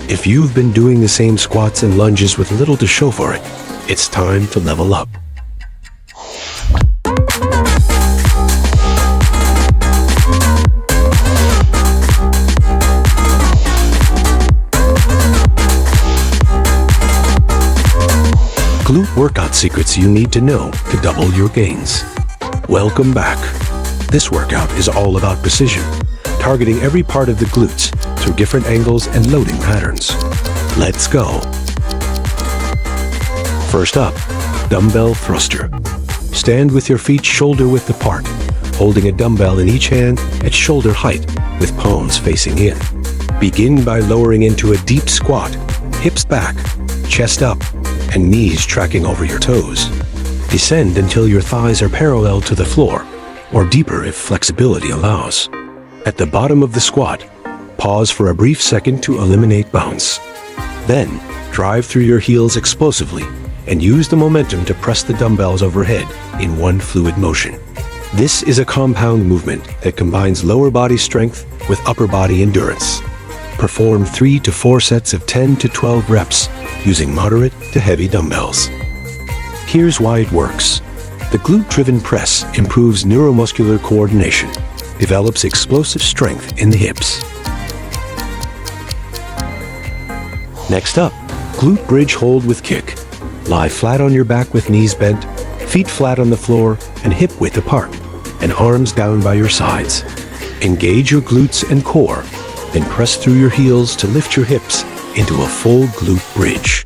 If you've been doing the same squats and lunges with little to show for it, it's time to level up. Glute workout secrets you need to know to double your gains. Welcome back. This workout is all about precision, targeting every part of the glutes through different angles and loading patterns. Let's go. First up, Dumbbell Thruster. Stand with your feet shoulder-width apart, holding a dumbbell in each hand at shoulder height with palms facing in. Begin by lowering into a deep squat, hips back, chest up, and knees tracking over your toes. Descend until your thighs are parallel to the floor, or deeper if flexibility allows. At the bottom of the squat, pause for a brief second to eliminate bounce. Then, drive through your heels explosively and use the momentum to press the dumbbells overhead in one fluid motion. This is a compound movement that combines lower body strength with upper body endurance. Perform 3 to 4 sets of 10 to 12 reps using moderate to heavy dumbbells. Here's why it works. The glute-driven press improves neuromuscular coordination, develops explosive strength in the hips. Next up, glute bridge hold with kick. Lie flat on your back with knees bent, feet flat on the floor and hip width apart, and arms down by your sides. Engage your glutes and core, then press through your heels to lift your hips into a full glute bridge.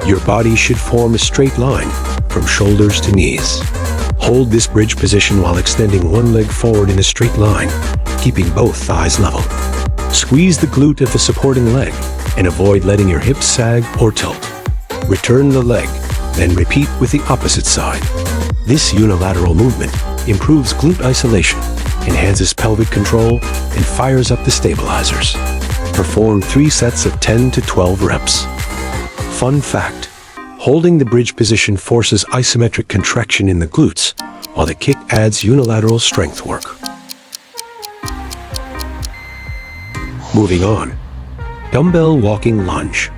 Your body should form a straight line from shoulders to knees. Hold this bridge position while extending one leg forward in a straight line, keeping both thighs level. Squeeze the glute of the supporting leg and avoid letting your hips sag or tilt. Return the leg, then repeat with the opposite side. This unilateral movement improves glute isolation, enhances pelvic control, and fires up the stabilizers. Perform 3 sets of 10 to 12 reps. Fun fact, holding the bridge position forces isometric contraction in the glutes, while the kick adds unilateral strength work. Moving on, dumbbell walking lunge.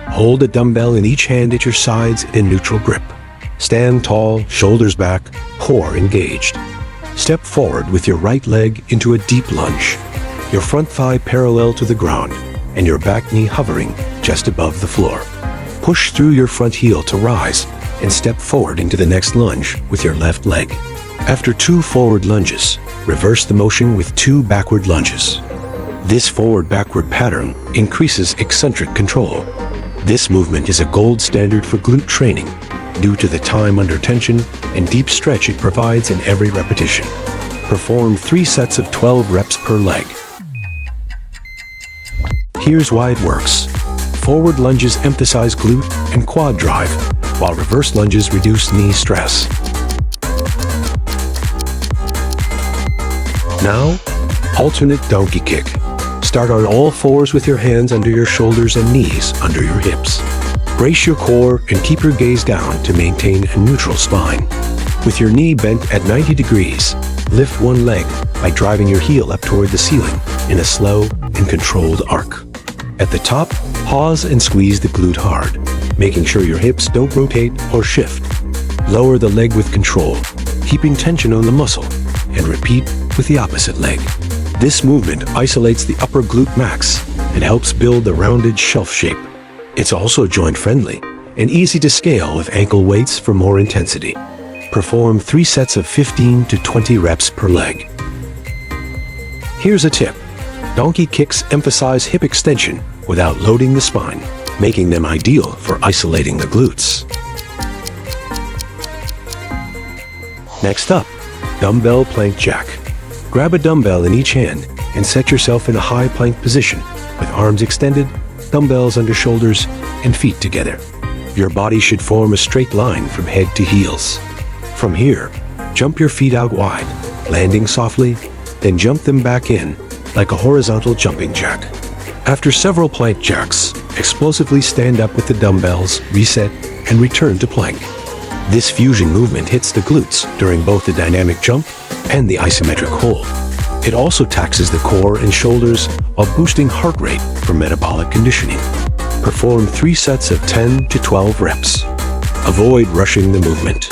Hold a dumbbell in each hand at your sides in a neutral grip. Stand tall, shoulders back, core engaged. Step forward with your right leg into a deep lunge, your front thigh parallel to the ground, and your back knee hovering just above the floor. Push through your front heel to rise and step forward into the next lunge with your left leg. After 2 forward lunges, reverse the motion with 2 backward lunges. This forward-backward pattern increases eccentric control. This movement is a gold standard for glute training due to the time under tension and deep stretch it provides in every repetition. Perform 3 sets of 12 reps per leg. Here's why it works. Forward lunges emphasize glute and quad drive, while reverse lunges reduce knee stress. Now, alternate donkey kick. Start on all fours with your hands under your shoulders and knees under your hips. Brace your core and keep your gaze down to maintain a neutral spine. With your knee bent at 90 degrees, lift one leg by driving your heel up toward the ceiling in a slow and controlled arc. At the top, pause and squeeze the glute hard, making sure your hips don't rotate or shift. Lower the leg with control, keeping tension on the muscle, and repeat with the opposite leg. This movement isolates the upper glute max and helps build the rounded shelf shape. It's also joint-friendly and easy to scale with ankle weights for more intensity. Perform 3 sets of 15 to 20 reps per leg. Here's a tip. Donkey kicks emphasize hip extension without loading the spine, making them ideal for isolating the glutes. Next up, dumbbell plank jack. Grab a dumbbell in each hand and set yourself in a high plank position with arms extended, dumbbells under shoulders, and feet together. Your body should form a straight line from head to heels. From here, jump your feet out wide, landing softly, then jump them back in like a horizontal jumping jack. After several plank jacks, explosively stand up with the dumbbells, reset, and return to plank. This fusion movement hits the glutes during both the dynamic jump and the isometric hold. It also taxes the core and shoulders while boosting heart rate for metabolic conditioning. Perform 3 sets of 10 to 12 reps. Avoid rushing the movement.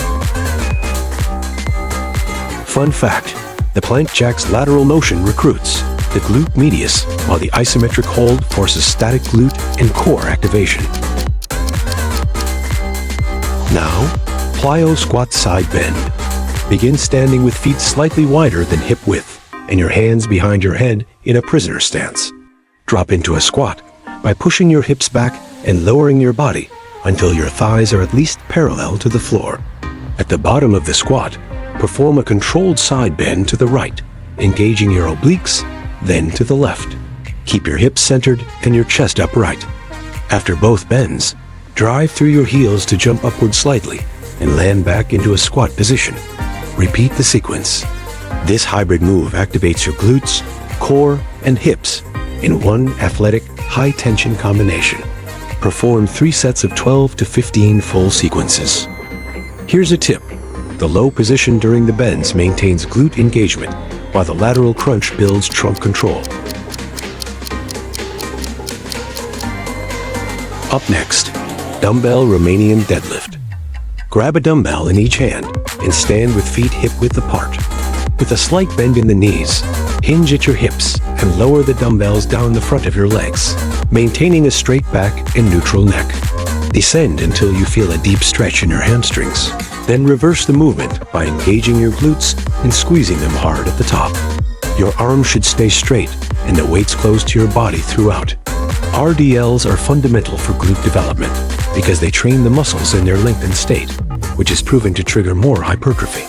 Fun fact, the plank jack's lateral motion recruits the glute medius, while the isometric hold forces static glute and core activation. Now, Plyo squat side bend. Begin standing with feet slightly wider than hip width and your hands behind your head in a prisoner stance. Drop into a squat by pushing your hips back and lowering your body until your thighs are at least parallel to the floor. At the bottom of the squat, perform a controlled side bend to the right, engaging your obliques, then to the left. Keep your hips centered and your chest upright. After both bends, drive through your heels to jump upward slightly and land back into a squat position. Repeat the sequence. This hybrid move activates your glutes, core, and hips in one athletic, high-tension combination. Perform 3 sets of 12 to 15 full sequences. Here's a tip. The low position during the bends maintains glute engagement, while the lateral crunch builds trunk control. Up next, dumbbell Romanian deadlift. Grab a dumbbell in each hand and stand with feet hip-width apart. With a slight bend in the knees, hinge at your hips and lower the dumbbells down the front of your legs, maintaining a straight back and neutral neck. Descend until you feel a deep stretch in your hamstrings. Then reverse the movement by engaging your glutes and squeezing them hard at the top. Your arms should stay straight and the weights close to your body throughout. RDLs are fundamental for glute development because they train the muscles in their lengthened state, which is proven to trigger more hypertrophy.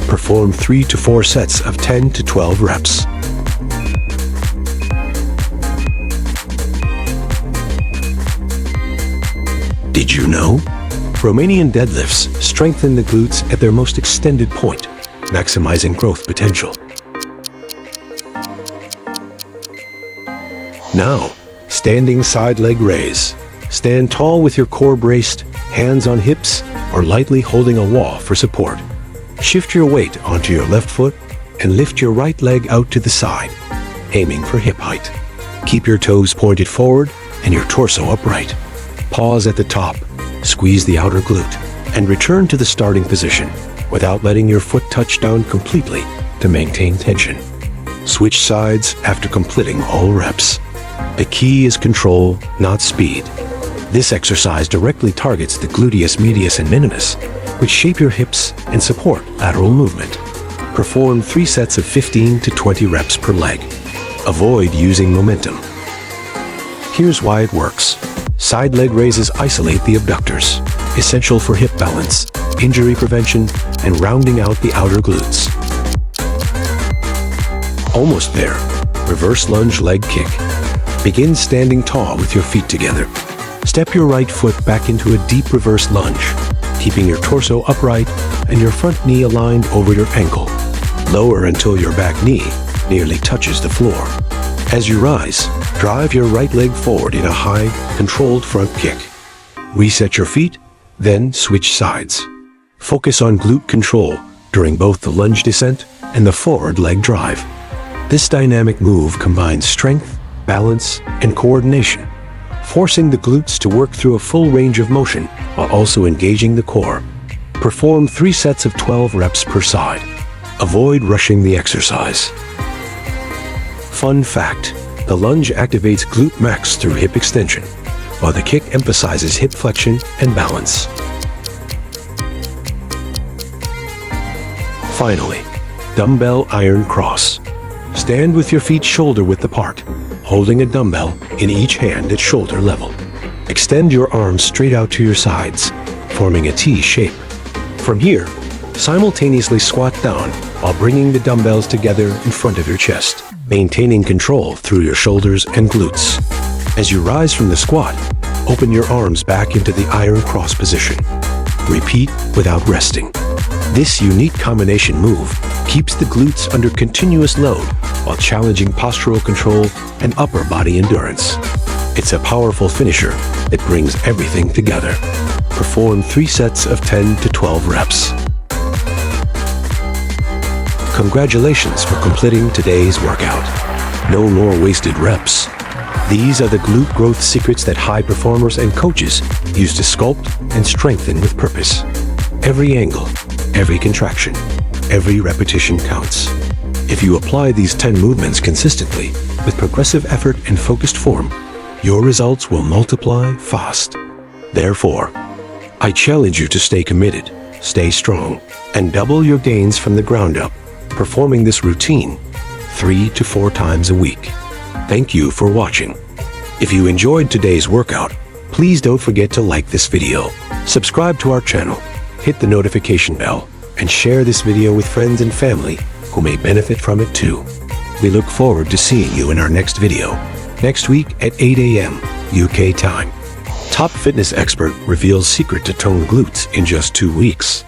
Perform 3 to 4 sets of 10 to 12 reps. Did you know? Romanian deadlifts strengthen the glutes at their most extended point, maximizing growth potential. Now, standing side leg raise. Stand tall with your core braced, hands on hips, or lightly holding a wall for support. Shift your weight onto your left foot and lift your right leg out to the side, aiming for hip height. Keep your toes pointed forward and your torso upright. Pause at the top, squeeze the outer glute, and return to the starting position without letting your foot touch down completely to maintain tension. Switch sides after completing all reps. The key is control, not speed. This exercise directly targets the gluteus medius and minimus, which shape your hips and support lateral movement. Perform 3 sets of 15 to 20 reps per leg. Avoid using momentum. Here's why it works. Side leg raises isolate the abductors, essential for hip balance, injury prevention, and rounding out the outer glutes. Almost there. Reverse lunge leg kick. Begin standing tall with your feet together. Step your right foot back into a deep reverse lunge, keeping your torso upright and your front knee aligned over your ankle. Lower until your back knee nearly touches the floor. As you rise, drive your right leg forward in a high, controlled front kick. Reset your feet, then switch sides. Focus on glute control during both the lunge descent and the forward leg drive. This dynamic move combines strength, balance, and coordination, forcing the glutes to work through a full range of motion while also engaging the core. Perform 3 sets of 12 reps per side. Avoid rushing the exercise. Fun fact, the lunge activates glute max through hip extension, while the kick emphasizes hip flexion and balance. Finally, dumbbell iron cross. Stand with your feet shoulder-width apart, holding a dumbbell in each hand at shoulder level. Extend your arms straight out to your sides, forming a T shape. From here, simultaneously squat down while bringing the dumbbells together in front of your chest, maintaining control through your shoulders and glutes. As you rise from the squat, open your arms back into the iron cross position. Repeat without resting. This unique combination move keeps the glutes under continuous load while challenging postural control and upper body endurance. It's a powerful finisher that brings everything together. Perform 3 sets of 10 to 12 reps. Congratulations for completing today's workout. No more wasted reps. These are the glute growth secrets that high performers and coaches use to sculpt and strengthen with purpose. Every angle, every contraction, every repetition counts. If you apply these 10 movements consistently, with progressive effort and focused form, your results will multiply fast. Therefore, I challenge you to stay committed, stay strong, and double your gains from the ground up, performing this routine 3 to 4 times a week. Thank you for watching. If you enjoyed today's workout, please don't forget to like this video, subscribe to our channel, hit the notification bell, and share this video with friends and family who may benefit from it too. We look forward to seeing you in our next video, next week at 8 a.m. UK time. Top fitness expert reveals secret to toned glutes in just 2 weeks.